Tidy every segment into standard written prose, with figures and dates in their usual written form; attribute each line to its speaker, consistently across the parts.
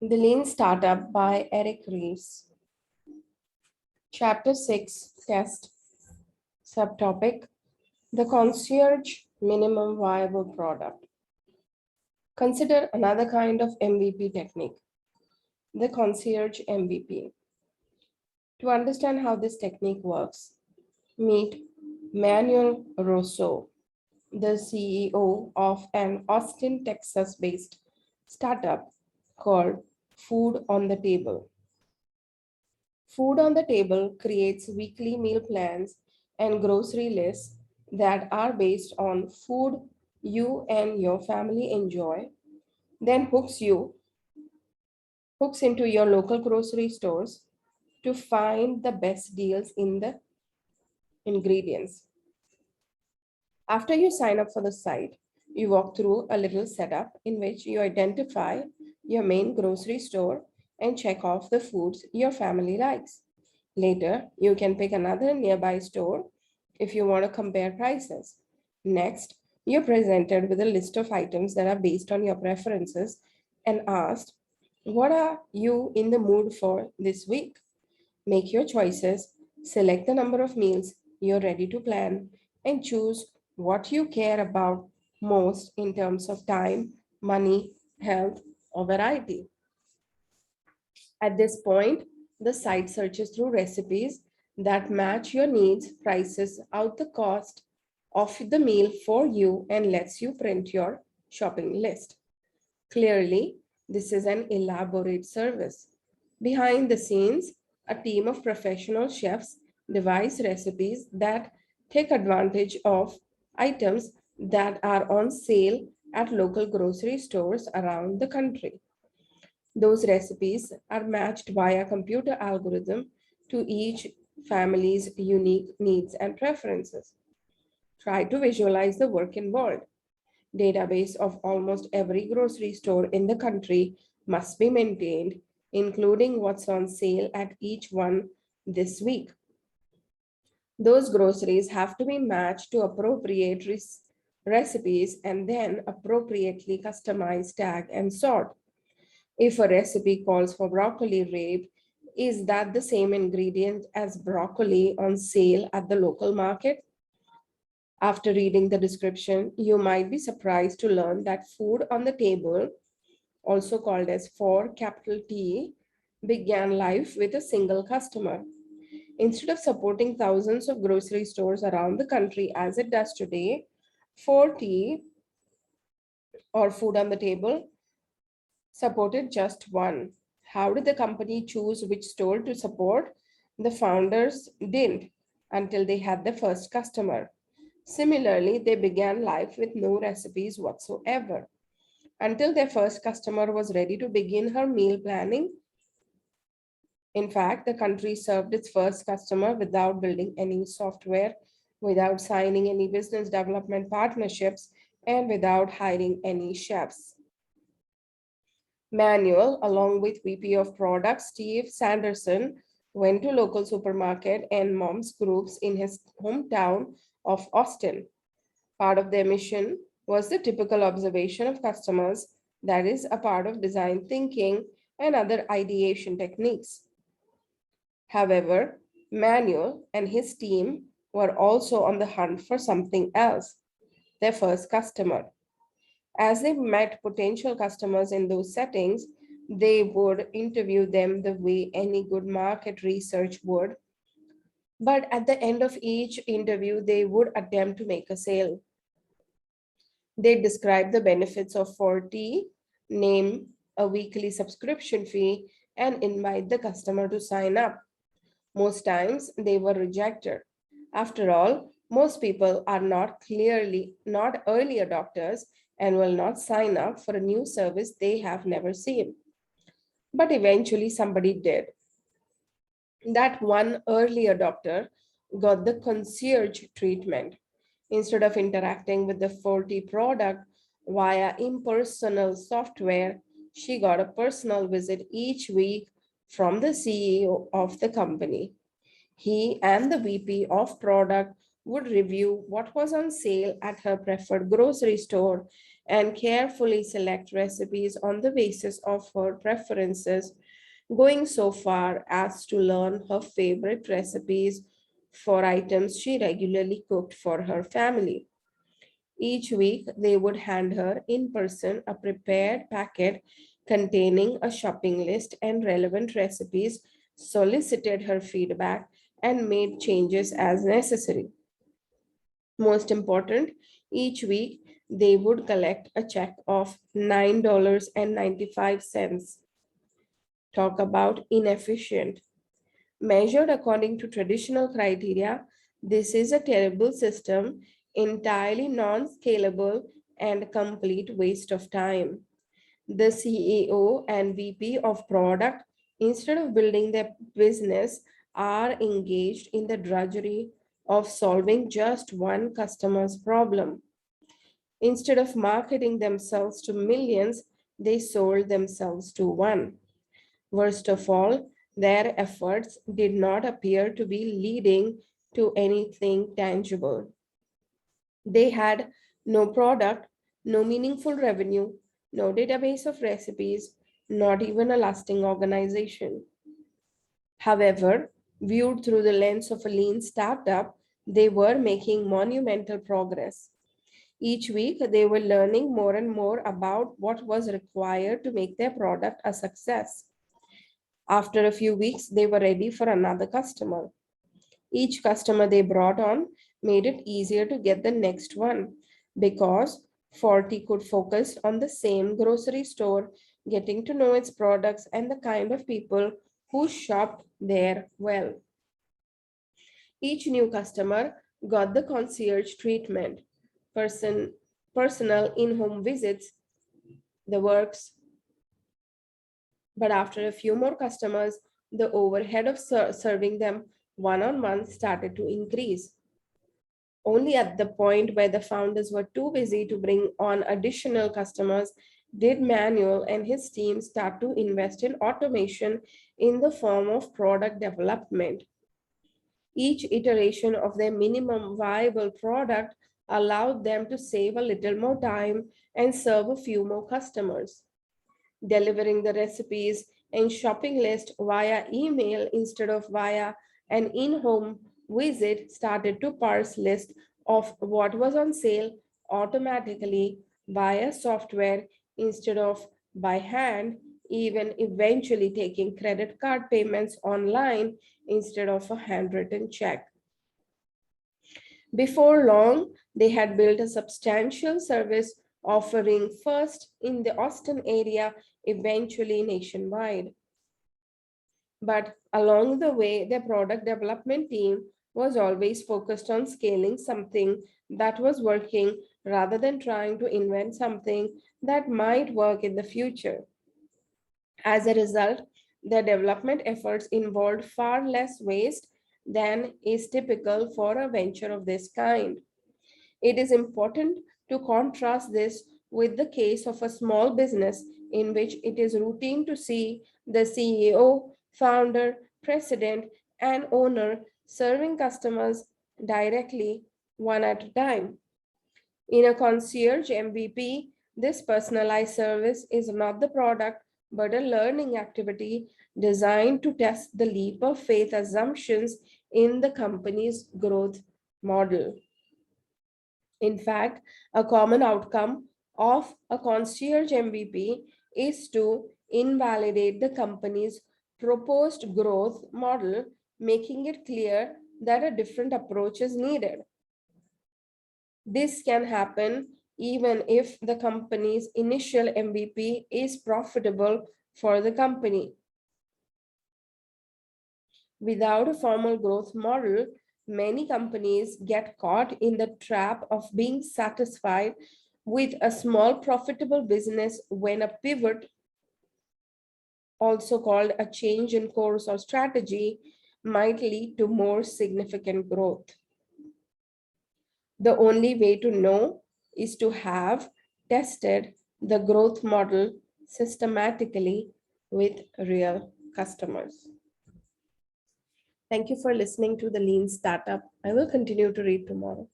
Speaker 1: The Lean Startup by Ries. Chapter 6 Test. Subtopic The Concierge Minimum Viable Product. Consider another kind of MVP technique, the Concierge MVP. To understand how this technique works, meet Manuel Rosso, the CEO of an Austin, Texas based startup called Food on the Table. Food on the Table creates weekly meal plans and grocery lists that are based on food you and your family enjoy, then hooks into your local grocery stores to find the best deals in the ingredients. After you sign up for the site, you walk through a little setup in which you identify your main grocery store and check off the foods your family likes. Later, you can pick another nearby store if you want to compare prices. Next, you're presented with a list of items that are based on your preferences and asked, what are you in the mood for this week? Make your choices, select the number of meals you're ready to plan, and choose what you care about most in terms of time, money, health, or variety. At this point, the site searches through recipes that match your needs, prices out the cost of the meal for you, and lets you print your shopping list. Clearly, this is an elaborate service. Behind the scenes, a team of professional chefs devise recipes that take advantage of items that are on sale at local grocery stores around the country. Those recipes are matched via computer algorithm to each family's unique needs and preferences. Try to visualize the work involved. Database of almost every grocery store in the country must be maintained, including what's on sale at each one this week. Those groceries have to be matched to appropriate recipes and then appropriately customized, tag, and sort. If a recipe calls for broccoli rabe, is that the same ingredient as broccoli on sale at the local market? After reading the description, you might be surprised to learn that food on the table, also called as ForT, began life with a single customer. Instead of supporting thousands of grocery stores around the country as it does today, ForT, or Food on the Table, supported just one. How did the company choose which store to support? The founders didn't until they had the first customer. Similarly, they began life with no recipes whatsoever. Until their first customer was ready to begin her meal planning. In fact, the country served its first customer without building any software, without signing any business development partnerships, and without hiring any chefs. Manuel, along with VP of Product Steve Sanderson, went to local supermarket and moms groups in his hometown of Austin. Part of their mission was the typical observation of customers, that is, a part of design thinking and other ideation techniques. However, Manuel and his team were also on the hunt for something else, their first customer. As they met potential customers in those settings, they would interview them the way any good market research would. But at the end of each interview, they would attempt to make a sale. They describe the benefits of ForT, name a weekly subscription fee, and invite the customer to sign up. Most times they were rejected. After all, most people are not early adopters and will not sign up for a new service they have never seen. But eventually somebody did. That one early adopter got the concierge treatment. Instead of interacting with the ForT product via impersonal software, she got a personal visit each week from the CEO of the company. He and the VP of product would review what was on sale at her preferred grocery store and carefully select recipes on the basis of her preferences, going so far as to learn her favorite recipes for items she regularly cooked for her family. Each week, they would hand her in person a prepared packet containing a shopping list and relevant recipes, solicited her feedback, and made changes as necessary. Most important, each week they would collect a check of $9.95. Talk about inefficient. Measured according to traditional criteria, this is a terrible system, entirely non scalable, and complete waste of time. The CEO and VP of product, instead of building their business, are engaged in the drudgery of solving just one customer's problem. Instead of marketing themselves to millions, they sold themselves to one. Worst of all, their efforts did not appear to be leading to anything tangible. They had no product, no meaningful revenue, no database of recipes, not even a lasting organization. However, viewed through the lens of a lean startup, they were making monumental progress. Each week, they were learning more and more about what was required to make their product a success. After a few weeks, they were ready for another customer. Each customer they brought on made it easier to get the next one because ForT could focus on the same grocery store, getting to know its products and the kind of people who shopped there well. Each new customer got the concierge treatment, person, personal in-home visits, the works. But after a few more customers, the overhead of serving them one-on-one started to increase. Only at the point where the founders were too busy to bring on additional customers did Manuel and his team start to invest in automation in the form of product development. Each iteration of their minimum viable product allowed them to save a little more time and serve a few more customers. Delivering the recipes and shopping list via email instead of via an in-home visit started to parse list of what was on sale automatically via software instead of by hand, even eventually taking credit card payments online instead of a handwritten check. Before long, they had built a substantial service offering first in the Austin area, eventually nationwide. But along the way, their product development team was always focused on scaling something that was working rather than trying to invent something that might work in the future. As a result, their development efforts involved far less waste than is typical for a venture of this kind. It is important to contrast this with the case of a small business in which it is routine to see the CEO, founder, president, and owner serving customers directly one at a time. In a concierge MVP, this personalized service is not the product but a learning activity designed to test the leap of faith assumptions in the company's growth model. In fact, a common outcome of a concierge MVP is to invalidate the company's proposed growth model, making it clear that a different approach is needed. This can happen even if the company's initial MVP is profitable for the company. Without a formal growth model, many companies get caught in the trap of being satisfied with a small profitable business when a pivot, also called a change in course or strategy, might lead to more significant growth. The only way to know is to have tested the growth model systematically with real customers. Thank you for listening to the Lean Startup. I will continue to read tomorrow.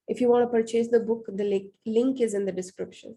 Speaker 1: If you want to purchase the book, the link is in the description.